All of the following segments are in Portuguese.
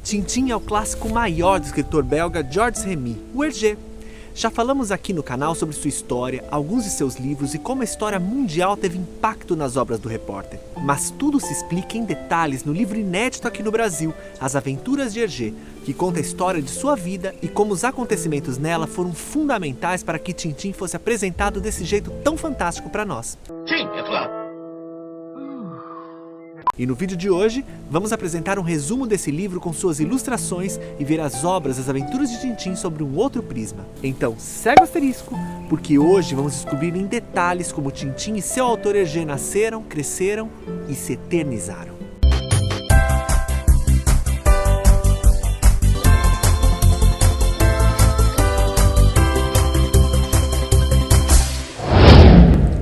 Tintin é o clássico maior do escritor belga Georges Remy, o Hergé. Já falamos aqui no canal sobre sua história, alguns de seus livros e como a história mundial teve impacto nas obras do repórter. Mas tudo se explica em detalhes no livro inédito aqui no Brasil, As Aventuras de Hergé, que conta a história de sua vida e como os acontecimentos nela foram fundamentais para que Tintin fosse apresentado desse jeito tão fantástico para nós. Sim, é claro. E no vídeo de hoje, vamos apresentar um resumo desse livro com suas ilustrações e ver as obras As Aventuras de Tintin sobre um outro prisma. Então, segue o asterisco, porque hoje vamos descobrir em detalhes como Tintin e seu autor Hergé nasceram, cresceram e se eternizaram.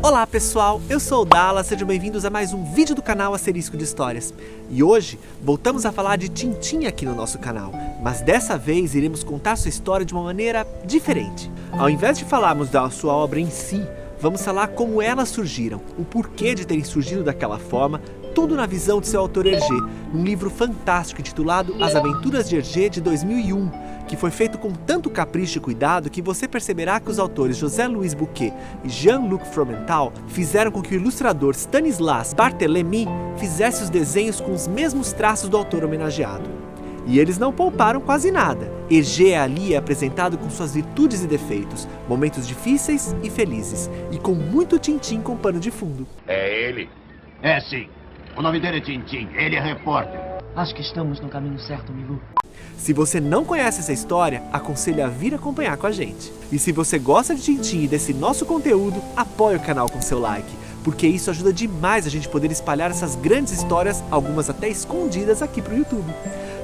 Olá pessoal, eu sou o Dallas, sejam bem-vindos a mais um vídeo do canal Asterisco de Histórias. E hoje voltamos a falar de Tintin aqui no nosso canal, mas dessa vez iremos contar sua história de uma maneira diferente. Ao invés de falarmos da sua obra em si, vamos falar como elas surgiram, o porquê de terem surgido daquela forma, tudo na visão de seu autor Hergé, num livro fantástico intitulado As Aventuras de Hergé de 2001, que foi feito com tanto capricho e cuidado que você perceberá que os autores José-Louis Bouquet e Jean-Luc Fromental fizeram com que o ilustrador Stanislas Barthélemy fizesse os desenhos com os mesmos traços do autor homenageado. E eles não pouparam quase nada. Hergé ali é apresentado com suas virtudes e defeitos, momentos difíceis e felizes, e com muito Tintin com pano de fundo. É ele? É sim. O nome dele é Tintin, ele é repórter. Acho que estamos no caminho certo, Milou. Se você não conhece essa história, aconselho a vir acompanhar com a gente. E se você gosta de Tintin e desse nosso conteúdo, apoie o canal com seu like, porque isso ajuda demais a gente poder espalhar essas grandes histórias, algumas até escondidas aqui pro YouTube.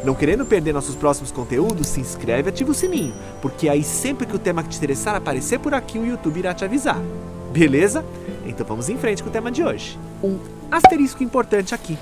Não querendo perder nossos próximos conteúdos, se inscreve e ativa o sininho, porque aí sempre que o tema que te interessar aparecer por aqui, o YouTube irá te avisar. Beleza? Então vamos em frente com o tema de hoje. Um asterisco importante aqui.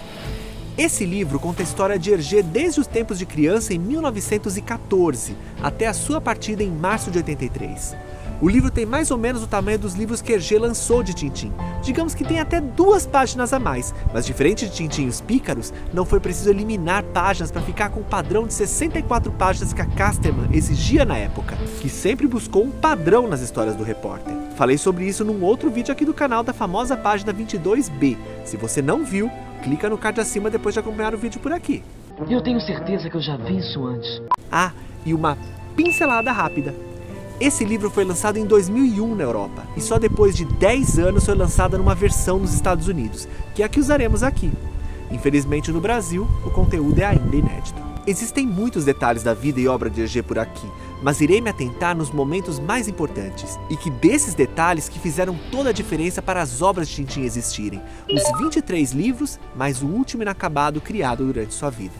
Esse livro conta a história de Hergé desde os tempos de criança em 1914, até a sua partida em março de 83. O livro tem mais ou menos o tamanho dos livros que Hergé lançou de Tintin. Digamos que tem até 2 páginas a mais, mas diferente de Tintin e os Pícaros, não foi preciso eliminar páginas para ficar com o padrão de 64 páginas que a Casterman exigia na época, que sempre buscou um padrão nas histórias do repórter. Falei sobre isso num outro vídeo aqui do canal da famosa página 22B. Se você não viu, clica no card acima depois de acompanhar o vídeo por aqui. Eu tenho certeza que eu já vi isso antes. Ah, e uma pincelada rápida. Esse livro foi lançado em 2001 na Europa, e só depois de 10 anos foi lançada numa versão nos Estados Unidos, que é a que usaremos aqui. Infelizmente no Brasil, o conteúdo é ainda inédito. Existem muitos detalhes da vida e obra de Hergé por aqui, mas irei me atentar nos momentos mais importantes, e que desses detalhes que fizeram toda a diferença para as obras de Tintin existirem, os 23 livros, mais o último inacabado criado durante sua vida.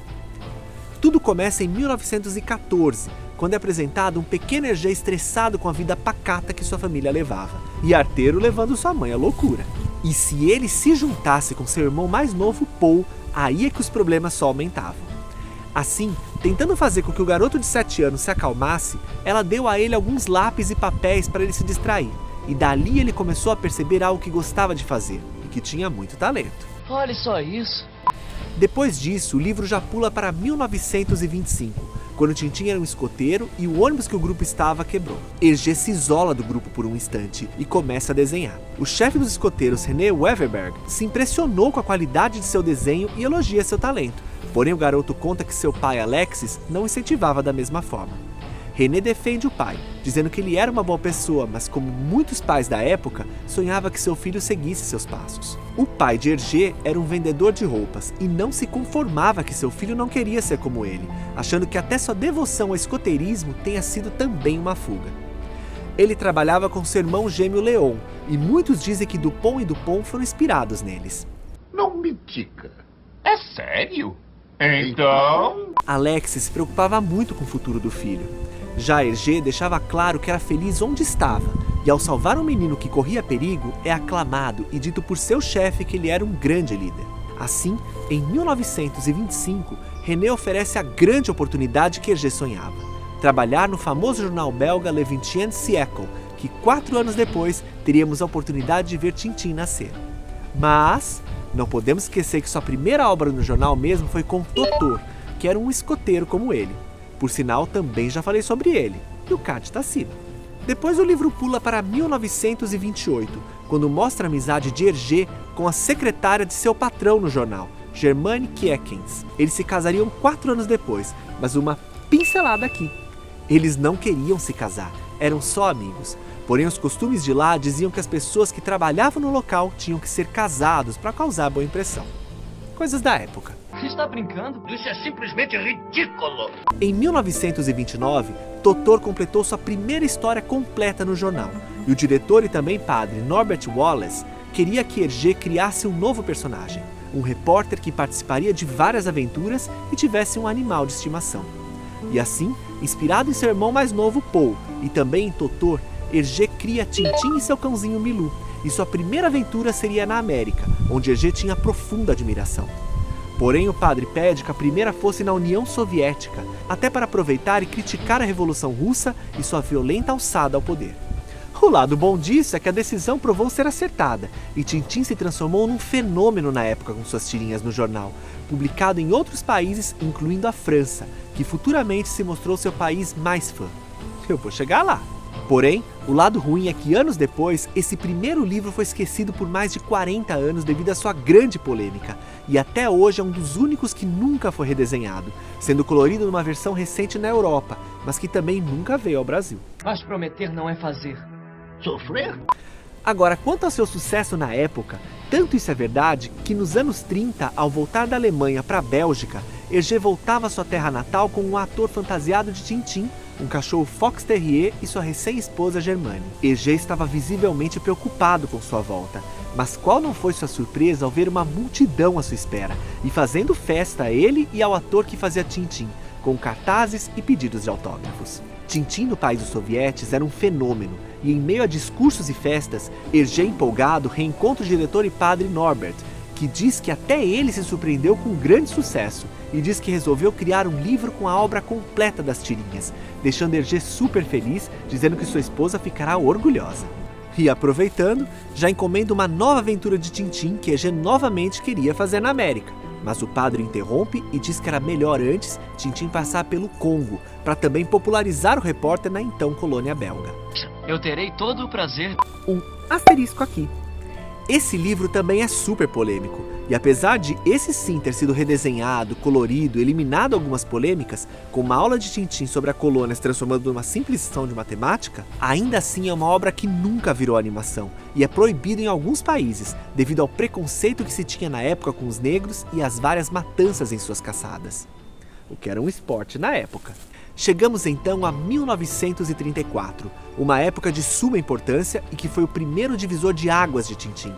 Tudo começa em 1914, quando é apresentado um pequeno Hergé estressado com a vida pacata que sua família levava, e arteiro levando sua mãe à loucura. E se ele se juntasse com seu irmão mais novo, Paul, aí é que os problemas só aumentavam. Assim, tentando fazer com que o garoto de 7 anos se acalmasse, ela deu a ele alguns lápis e papéis para ele se distrair, e dali ele começou a perceber algo que gostava de fazer, e que tinha muito talento. Olha só isso. Depois disso, o livro já pula para 1925, quando Tintin era um escoteiro e o ônibus que o grupo estava quebrou. Hergé se isola do grupo por um instante e começa a desenhar. O chefe dos escoteiros, René Weverberg, se impressionou com a qualidade de seu desenho e elogia seu talento. Porém, o garoto conta que seu pai, Alexis, não incentivava da mesma forma. René defende o pai, dizendo que ele era uma boa pessoa, mas como muitos pais da época, sonhava que seu filho seguisse seus passos. O pai de Hergé era um vendedor de roupas e não se conformava que seu filho não queria ser como ele, achando que até sua devoção ao escoteirismo tenha sido também uma fuga. Ele trabalhava com seu irmão gêmeo Léon, e muitos dizem que Dupont e Dupont foram inspirados neles. Não me diga. É sério? Então... Alexis se preocupava muito com o futuro do filho. Já Hergé deixava claro que era feliz onde estava, e ao salvar um menino que corria perigo, é aclamado e dito por seu chefe que ele era um grande líder. Assim, em 1925, René oferece a grande oportunidade que Hergé sonhava: trabalhar no famoso jornal belga Le 20e Siècle, que 4 anos depois teríamos a oportunidade de ver Tintin nascer. Mas não podemos esquecer que sua primeira obra no jornal mesmo foi com Totô, que era um escoteiro como ele. Por sinal, também já falei sobre ele, e o card está acima. Depois o livro pula para 1928, quando mostra a amizade de Hergé com a secretária de seu patrão no jornal, Germaine Kiekens. Eles se casariam 4 anos depois, mas uma pincelada aqui. Eles não queriam se casar, eram só amigos. Porém, os costumes de lá diziam que as pessoas que trabalhavam no local tinham que ser casados para causar boa impressão. Coisas da época. Você está brincando? Isso é simplesmente ridículo! Em 1929, Totor completou sua primeira história completa no jornal. E o diretor e também padre Norbert Wallace queria que Hergé criasse um novo personagem. Um repórter que participaria de várias aventuras e tivesse um animal de estimação. E assim, inspirado em seu irmão mais novo, Paul, e também em Totor, Hergé cria Tintin e seu cãozinho Milou, e sua primeira aventura seria na América, onde Hergé tinha profunda admiração. Porém, o padre pede que a primeira fosse na União Soviética, até para aproveitar e criticar a Revolução Russa e sua violenta alçada ao poder. O lado bom disso é que a decisão provou ser acertada, e Tintin se transformou num fenômeno na época com suas tirinhas no jornal, publicado em outros países, incluindo a França, que futuramente se mostrou seu país mais fã. Eu vou chegar lá. Porém, o lado ruim é que anos depois, esse primeiro livro foi esquecido por mais de 40 anos devido à sua grande polêmica, e até hoje é um dos únicos que nunca foi redesenhado, sendo colorido numa versão recente na Europa, mas que também nunca veio ao Brasil. Mas prometer não é fazer. Sofrer? Agora, quanto ao seu sucesso na época, tanto isso é verdade que nos anos 30, ao voltar da Alemanha para a Bélgica, Hergé voltava à sua terra natal com um ator fantasiado de Tintin, um cachorro Fox Terrier e sua recém-esposa Germaine. Hergé estava visivelmente preocupado com sua volta, mas qual não foi sua surpresa ao ver uma multidão à sua espera, e fazendo festa a ele e ao ator que fazia Tintin, com cartazes e pedidos de autógrafos. Tintin no país dos sovietes era um fenômeno, e em meio a discursos e festas, Hergé empolgado reencontra o diretor e padre Norbert, que diz que até ele se surpreendeu com um grande sucesso, e diz que resolveu criar um livro com a obra completa das tirinhas, deixando Hergé super feliz, dizendo que sua esposa ficará orgulhosa. E aproveitando, já encomenda uma nova aventura de Tintin que Hergé novamente queria fazer na América. Mas o padre interrompe e diz que era melhor antes Tintin passar pelo Congo, para também popularizar o repórter na então colônia belga. Eu terei todo o prazer. Um asterisco aqui. Esse livro também é super polêmico, e apesar de esse sim ter sido redesenhado, colorido, eliminado algumas polêmicas, com uma aula de Tintin sobre a colônia se transformando numa simples lição de matemática, ainda assim é uma obra que nunca virou animação, e é proibido em alguns países, devido ao preconceito que se tinha na época com os negros e as várias matanças em suas caçadas. O que era um esporte na época. Chegamos então a 1934, uma época de suma importância e que foi o primeiro divisor de águas de Tintin.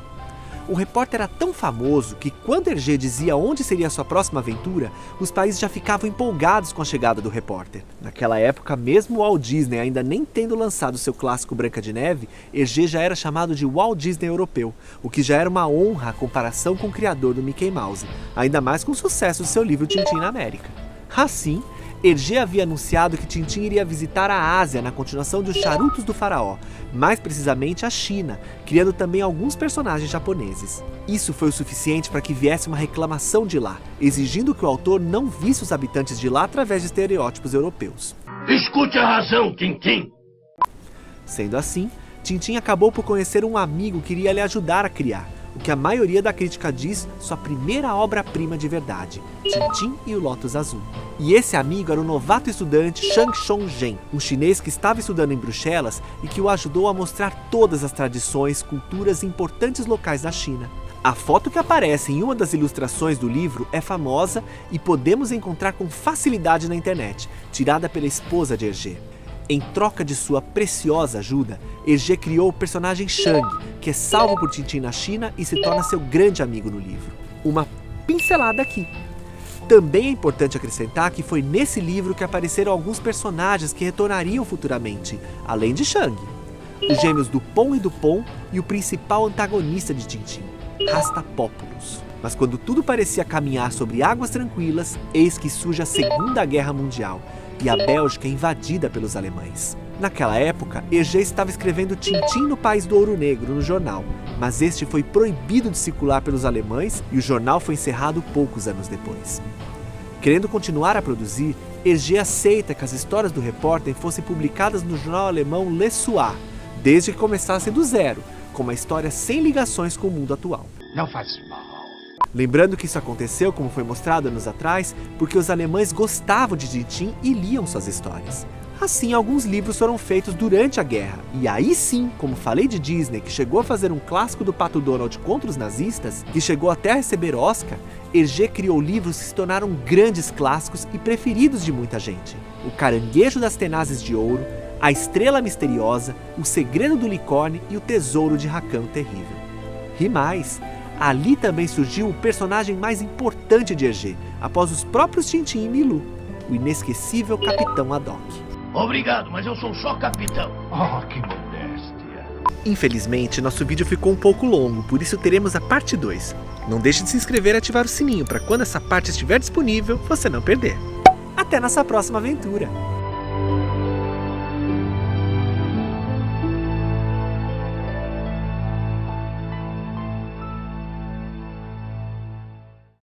O repórter era tão famoso que quando Hergé dizia onde seria a sua próxima aventura, os países já ficavam empolgados com a chegada do repórter. Naquela época, mesmo o Walt Disney ainda nem tendo lançado seu clássico Branca de Neve, Hergé já era chamado de Walt Disney europeu, o que já era uma honra à comparação com o criador do Mickey Mouse, ainda mais com o sucesso de seu livro Tintin na América. Assim, Hergé havia anunciado que Tintin iria visitar a Ásia na continuação dos Charutos do Faraó, mais precisamente a China, criando também alguns personagens japoneses. Isso foi o suficiente para que viesse uma reclamação de lá, exigindo que o autor não visse os habitantes de lá através de estereótipos europeus. Escute a razão, Tintin! Sendo assim, Tintin acabou por conhecer um amigo que iria lhe ajudar a criar, o que a maioria da crítica diz sua primeira obra-prima de verdade, Tintin e o Lótus Azul. E esse amigo era o novato estudante Shang Chong-jen, um chinês que estava estudando em Bruxelas e que o ajudou a mostrar todas as tradições, culturas e importantes locais da China. A foto que aparece em uma das ilustrações do livro é famosa e podemos encontrar com facilidade na internet, tirada pela esposa de Hergé. Em troca de sua preciosa ajuda, Hergé criou o personagem Shang, que é salvo por Tintin na China e se torna seu grande amigo no livro. Uma pincelada aqui. Também é importante acrescentar que foi nesse livro que apareceram alguns personagens que retornariam futuramente, além de Shang. Os gêmeos Dupont e Dupont e o principal antagonista de Tintin, Rastapopoulos. Mas quando tudo parecia caminhar sobre águas tranquilas, eis que surge a Segunda Guerra Mundial, e a Bélgica é invadida pelos alemães. Naquela época, Hergé estava escrevendo Tintin no País do Ouro Negro no jornal, mas este foi proibido de circular pelos alemães e o jornal foi encerrado poucos anos depois. Querendo continuar a produzir, Hergé aceita que as histórias do repórter fossem publicadas no jornal alemão Le Soir, desde que começassem do zero, com uma história sem ligações com o mundo atual. Não faz mal. Lembrando que isso aconteceu, como foi mostrado anos atrás, porque os alemães gostavam de Tintin e liam suas histórias. Assim, alguns livros foram feitos durante a guerra, e aí sim, como falei de Disney, que chegou a fazer um clássico do Pato Donald contra os nazistas, que chegou até a receber Oscar, Hergé criou livros que se tornaram grandes clássicos e preferidos de muita gente. O Caranguejo das Tenazes de Ouro, A Estrela Misteriosa, O Segredo do Licórnio e O Tesouro de Rakan Terrível. E mais, ali também surgiu o personagem mais importante de Hergé, após os próprios Tintin e Milou, o inesquecível Capitão Haddock. Obrigado, mas eu sou só capitão. Oh, que modéstia. Infelizmente, nosso vídeo ficou um pouco longo, por isso teremos a parte 2. Não deixe de se inscrever e ativar o sininho para quando essa parte estiver disponível, você não perder. Até nossa próxima aventura!